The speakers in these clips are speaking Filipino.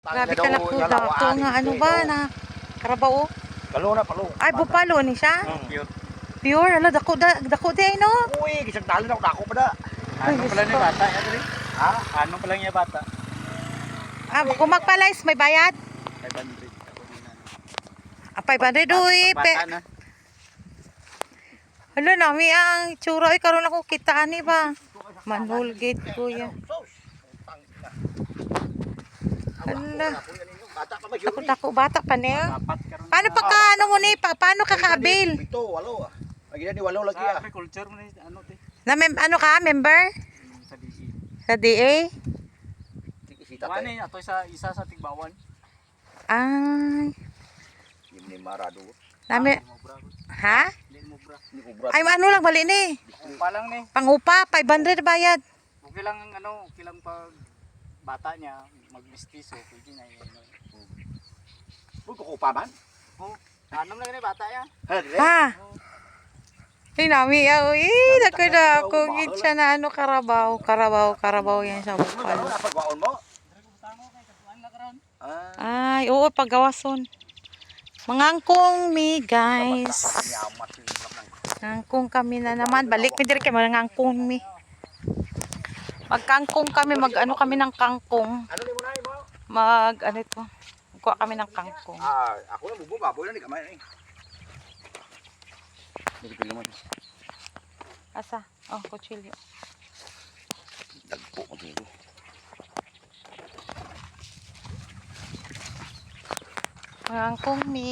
Grabe ka na po dako nga ano ba na karabaw. Kalo na palo. Ay bupalo ni siya. Pure. Pure ala dako di ay no. Uy, gisang talo na dako pa da. Ano pala ni bata ya dali? Ha? Ano pala niya bata? Ah, kung magpalays may bayad. 500. Ah, 500 uy. Hala nami ang tsura ay karon ako kita ani ba. Manhulgit kuya. Hala. Dako bata pa niya. Paano pagka ano mo ni paano ka kaabil? Ito, walo. Lagi na ni walo lagi ah. Agriculture mo ni ano te? Na ano ka member Sa DE. sa DA? Tikisita Wani ato sa isa sa Tigbawan. Ay. Ni Marado. Nami ha? Hindi mo bra. Ni Ubra. Ay ano lang bali ni. Upa lang ni. Pangupa 500 bayad. Okay lang ang ano, okay lang pag bata niya magmistiso, pwede na yun. Uy, kukupa man. Oh, anom lang ni bata ya. Ha, dili. Ha? Ay nami uy, dako gid siya na ano karabaw yan sa Ano bukal. na pagwaon mo? Tango kay katuan na karon. Ah, Ay, oo paggawason. Mangangkong mi guys. yamat yung ulap ng. Ngangkong kami na naman. Balik mi diri kay mangangkong mi. Magkangkong kami, mag-ano kami ng kangkong. Ano ni mo na mo? Ano ito? Kuha kami ng kangkong. Ah, ako na bubo baboy na ni kamay ni. Dili pili mo. Asa? Oh, kutsilyo. Dagpo ko dito. Mangangkong mi.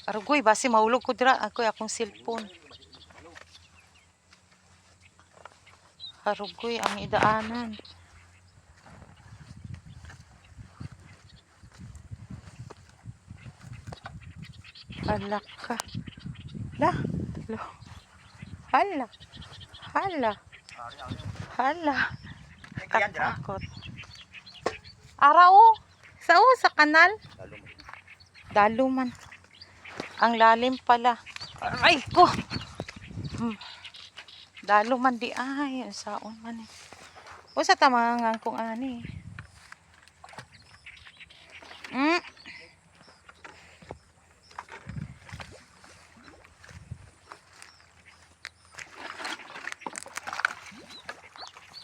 Arugoy, basi mahulog ko dira. Ako akong cellphone. Arugoy, ang idaanan. Hala ka. Hala. Hala. Katakot. Araw. Sa kanal. Daluman. Ang lalim pala. Aray ko. Daluman di ay. Saon man eh. O sa tamangang kung ani.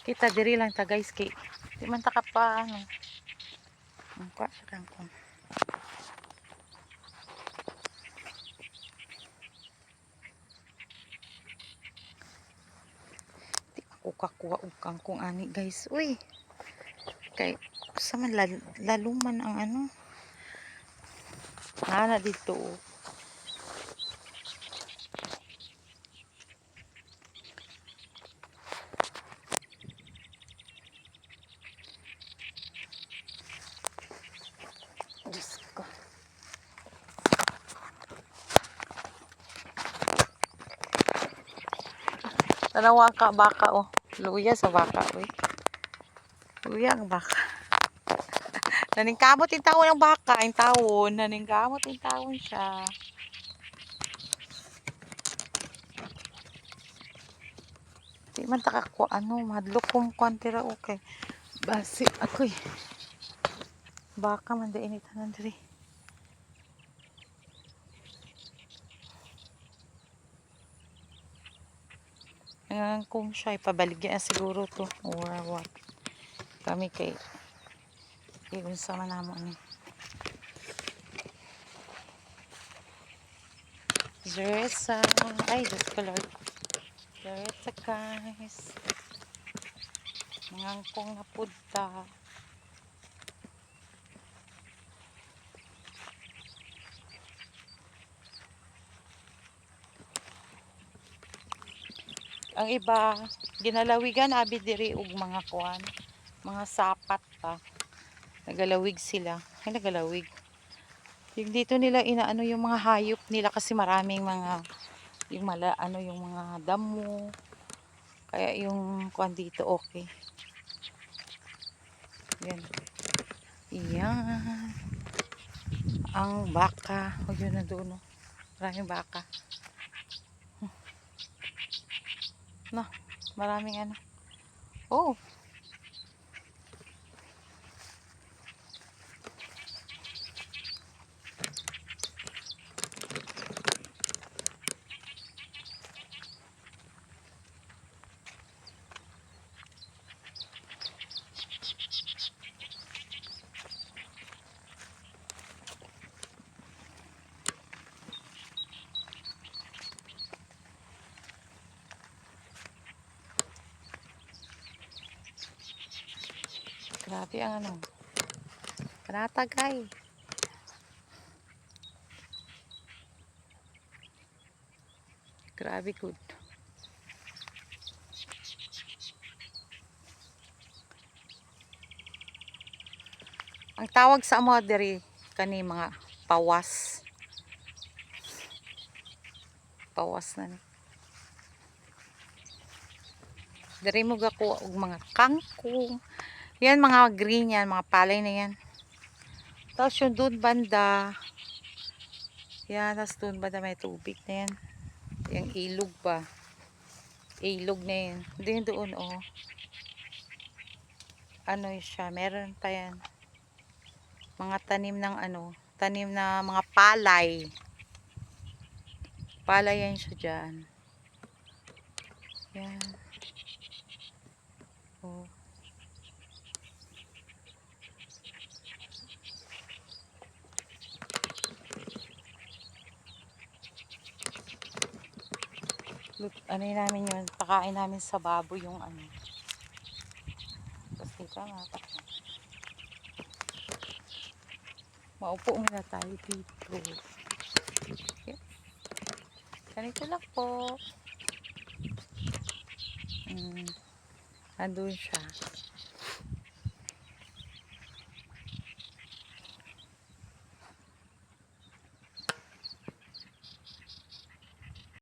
Kita diri lang ta guys kay di man ta ka pa ano. Ang kwa sa kangkong. Di ako kakuha og kangkong ani guys. Uy. Kay sa man laluman ang ano. Ana dito. Diyos ko. Tanawa ka baka oh. Luya sa baka uy. Luya ang baka. Naningkamot yung tawon ng baka. Yung tawon. Naningkamot yung tawon siya. Di man takakuha ano. Madlok kong kwantira okay. Basi ako eh. Baka man da initanan diri. Kung siya ipabaligyan siguro to or what. Kami kay ibon sa manamo ni. Zeresa. Ay, Diyos ko Lord. Zeresa guys. Mangangkong na punta. Ang iba, ginalawigan abi diri og mga kuan, mga sapat pa. Nagalawig sila. Ay nagalawig. Yung dito nila inaano yung mga hayop nila kasi maraming mga yung yung mga damo. Kaya yung kuan dito okay. Yan. Iyan. Ang baka. O yun na doon. Maraming baka. No, maraming ano. Oh, grabe ang ano. Panatagay. Grabe good. Ang tawag sa amo diri kani mga pawas. Pawas na ni. Diri mo gakuha og mga kangkong. Yan mga green yan, mga palay na yan. Tapos yung doon banda. Yan, tapos doon banda may tubig na yan. Yung ilog ba? Ilog na yan. Din doon oh. Ano siya, meron pa yan. Mga tanim ng ano, tanim na mga palay. Palay yan siya dyan. Yan. Oh. Look, ano yun namin yun, pakain namin sa baboy yung ano. Tapos dito nga, maupo muna tayo dito. Okay. Ganito lang po. Andun siya.